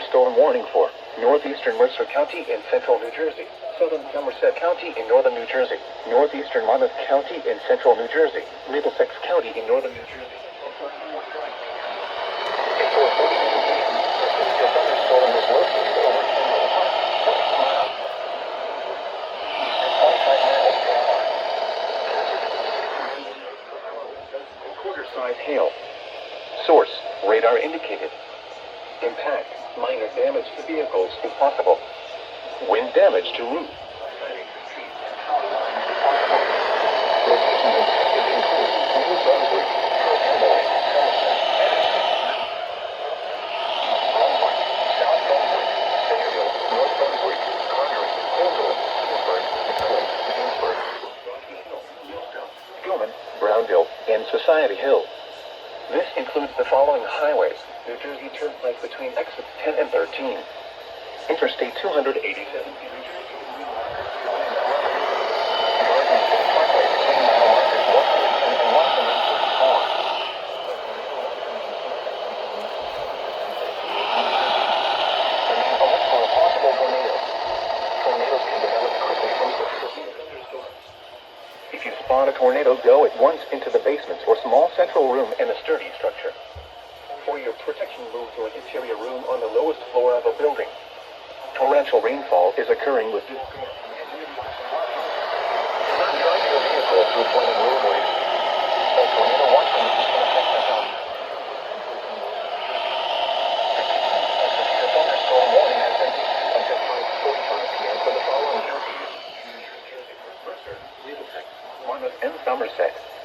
thunderstorm warning for northeastern Mercer County in central New Jersey, southern Somerset County in northern New Jersey, northeastern Monmouth County in central New Jersey, Middlesex County in northern New Jersey. The thunderstorm is located over quarter-size hail. Source, radar indicated. Impact, minor damage to vehicles if possible. Wind damage to roof. Brownville, and Society Hill. This includes the following highways: New Jersey Turnpike between exits 10 and 13, Interstate 287. If you spot a tornado, go at once into the basement or small central room in a sturdy structure. For your protection, move to an interior room on the lowest floor of a building. Torrential rainfall is occurring with this storm. Not driving a vehicle through flooded roadways. A tornado watch can affect the house. The thunderstorm warning has been issued until 5:45 p.m. for the following counties: Mercer, Middlesex, Monmouth, and Somerset.